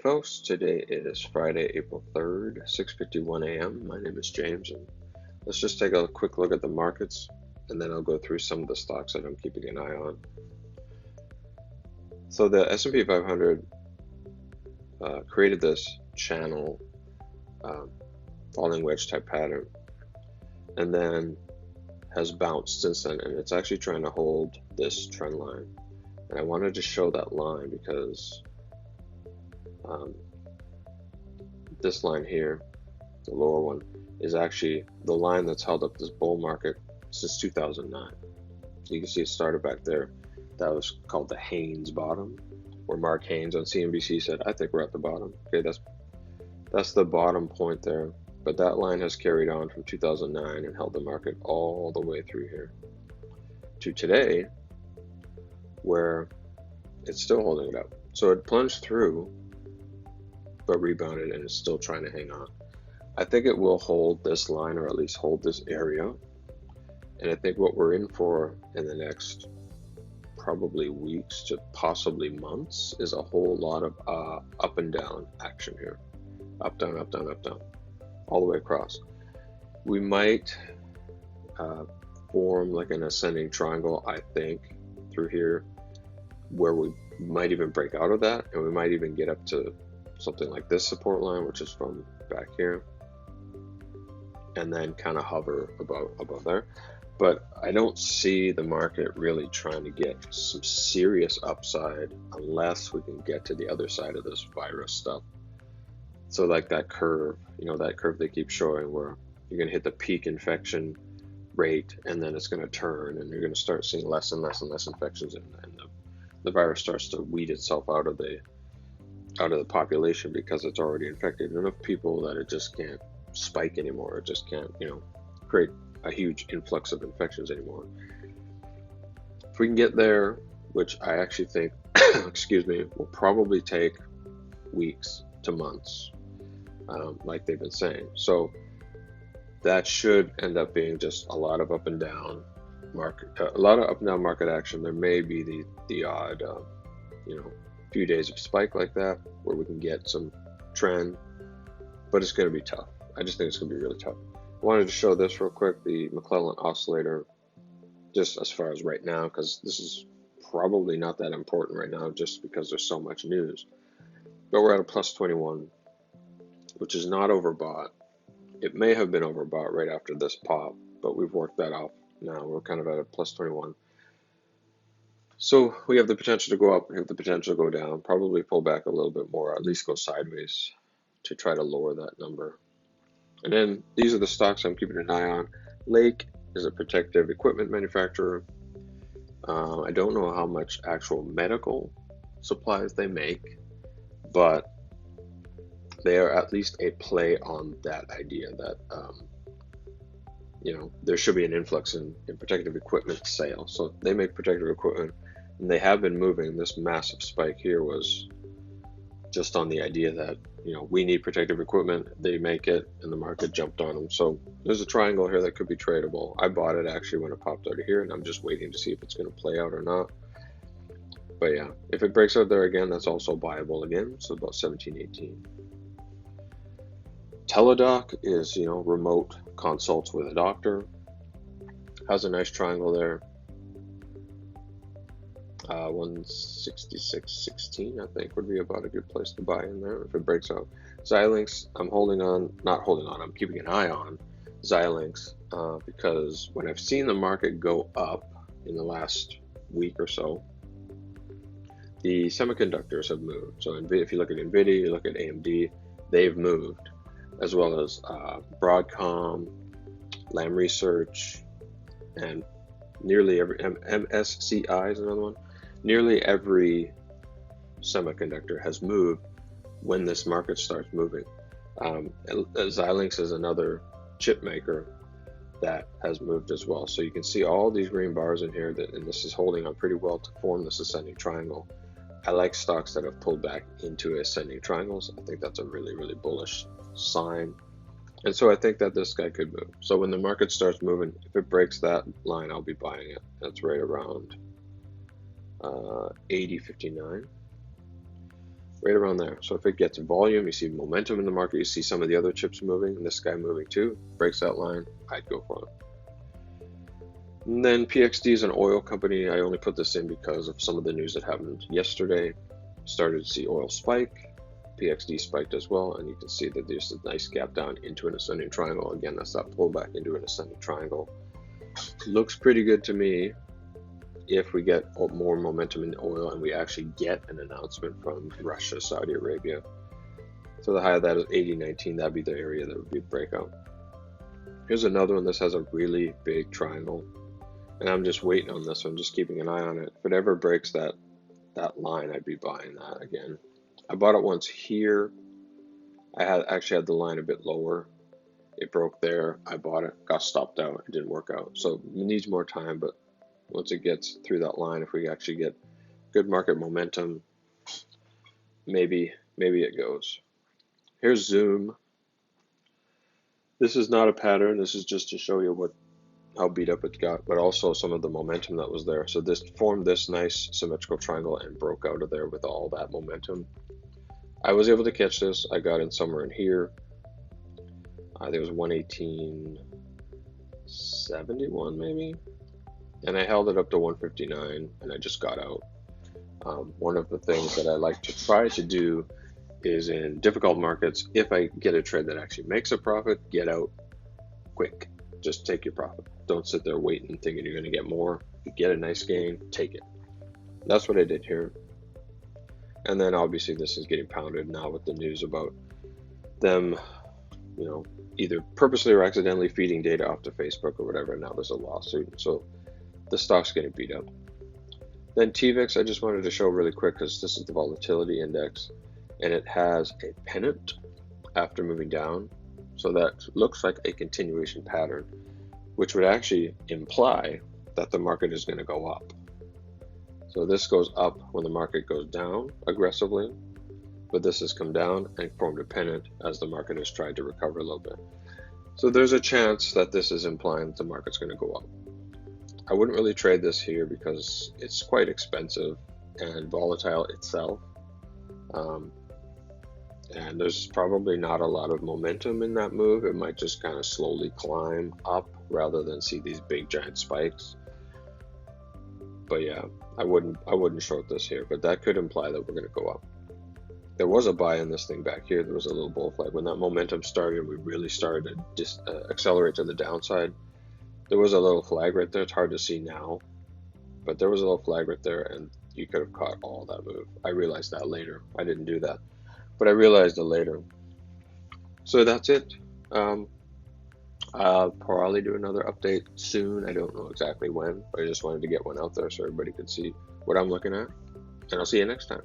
folks, today is Friday, April 3rd, 6:51 a.m. My name is James, and let's just take a quick look at the markets, and then I'll go through some of the stocks that I'm keeping an eye on. So the S&P 500 created this channel falling wedge type pattern, and then has bounced since then, and it's actually trying to hold this trend line. And I wanted to show that line because this line here, the lower one, is actually the line that's held up this bull market since 2009. So you can see it started back there. That was called the Haynes bottom, where Mark Haynes on CNBC said, "I think we're at the bottom." Okay, that's the bottom point there. But that line has carried on from 2009 and held the market all the way through here to today, where it's still holding it up. So it plunged through, but rebounded and is still trying to hang on. I think it will hold this line, or at least hold this area. And I think what we're in for in the next probably weeks to possibly months is a whole lot of up and down action here. Up, down, up, down, up, down, all the way across. We might form like an ascending triangle, I think, through here, where we might even break out of that, and we might even get up to something like this support line, which is from back here, and then kind of hover above there. But I don't see the market really trying to get some serious upside unless we can get to the other side of this virus stuff. So like that curve, that curve they keep showing, where you're going to hit the peak infection rate, and then it's going to turn, and you're going to start seeing less and less and less infections, and the virus starts to weed itself out of the population because it's already infected enough people that it just can't spike anymore. It just can't, create a huge influx of infections anymore. If we can get there, which I actually think, excuse me, will probably take weeks to months, like they've been saying. So that should end up being just a lot of up and down market, a lot of up and down market action. There may be the odd, few days of spike like that where we can get some trend, but it's going to be tough. I just think it's going to be really tough. I wanted to show this real quick, the McClellan oscillator, just as far as right now, because this is probably not that important right now just because there's so much news. But we're at a plus 21, which is not overbought. It may have been overbought right after this pop, but we've worked that off now. We're kind of at a plus 21. So we have the potential to go up, we have the potential to go down, probably pull back a little bit more, at least go sideways to try to lower that number. And then these are the stocks I'm keeping an eye on. Lake is a protective equipment manufacturer. I don't know how much actual medical supplies they make, but they are at least a play on that idea that there should be an influx in protective equipment sales. So they make protective equipment, and they have been moving. This massive spike here was just on the idea that we need protective equipment. They make it, and the market jumped on them. So there's a triangle here that could be tradable. I bought it actually when it popped out of here, and I'm just waiting to see if it's going to play out or not. But yeah, if it breaks out there again, that's also buyable again. So about 17.18. TDOC is remote consults with a doctor. Has a nice triangle there. 166.16 I think would be about a good place to buy in there if it breaks out. Xilinx, I'm keeping an eye on Xilinx because when I've seen the market go up in the last week or so, the semiconductors have moved. So if you look at NVIDIA, you look at AMD, they've moved, as well as Broadcom, Lam Research, and nearly every MSCI is another one. Nearly every semiconductor has moved when this market starts moving. Xilinx is another chip maker that has moved as well. So you can see all these green bars in here, and this is holding on pretty well to form this ascending triangle. I like stocks that have pulled back into ascending triangles. I think that's a really, really bullish sign. And so I think that this guy could move. So when the market starts moving, if it breaks that line, I'll be buying it. That's right around 80.59. right around there. So if it gets volume, you see momentum in the market, you see some of the other chips moving, and this guy moving too, breaks that line, I'd go for it. And then PXD is an oil company. I only put this in because of some of the news that happened yesterday. Started to see oil spike. PXD spiked as well, and you can see that there's a nice gap down into an ascending triangle. Again, that's that pullback into an ascending triangle. Looks pretty good to me if we get more momentum in oil and we actually get an announcement from Russia, Saudi Arabia. So the high of that is 80.19. That'd be the area that would be breakout. Here's another one. This has a really big triangle, and I'm just waiting on this one, just keeping an eye on it. If it ever breaks that line, I'd be buying that again. I bought it once here. I actually had the line a bit lower. It broke there. I bought it, got stopped out. It didn't work out. So it needs more time, but once it gets through that line, if we actually get good market momentum, maybe it goes. Here's Zoom. This is not a pattern. This is just to show you how beat up it got, but also some of the momentum that was there. So this formed this nice symmetrical triangle and broke out of there with all that momentum. I was able to catch this. I got in somewhere in here. There was 118.71 maybe, and I held it up to 159, and I just got out. One of the things that I like to try to do is in difficult markets, if I get a trade that actually makes a profit, get out quick. Just take your profit. Don't sit there waiting and thinking you're going to get more. If you get a nice gain, take it. That's what I did here. And then obviously this is getting pounded now with the news about them, either purposely or accidentally feeding data off to Facebook or whatever. And now there's a lawsuit. So the stock's getting beat up. Then TVIX, I just wanted to show really quick because this is the volatility index, and it has a pennant after moving down. So that looks like a continuation pattern, which would actually imply that the market is going to go up. So this goes up when the market goes down aggressively, but this has come down and formed a pennant as the market has tried to recover a little bit. So there's a chance that this is implying that the market's going to go up. I wouldn't really trade this here because it's quite expensive and volatile itself. And there's probably not a lot of momentum in that move. It might just kind of slowly climb up rather than see these big giant spikes. But yeah, I wouldn't short this here, but that could imply that we're going to go up. There was a buy in this thing back here. There was a little bull flag when that momentum started. We really started to accelerate to the downside. There was a little flag right there. It's hard to see now, but there was a little flag right there, and you could have caught all that move. I realized that later. I didn't do that, but I realized it later. So that's it. I'll probably do another update soon. I don't know exactly when, but I just wanted to get one out there so everybody could see what I'm looking at. And I'll see you next time.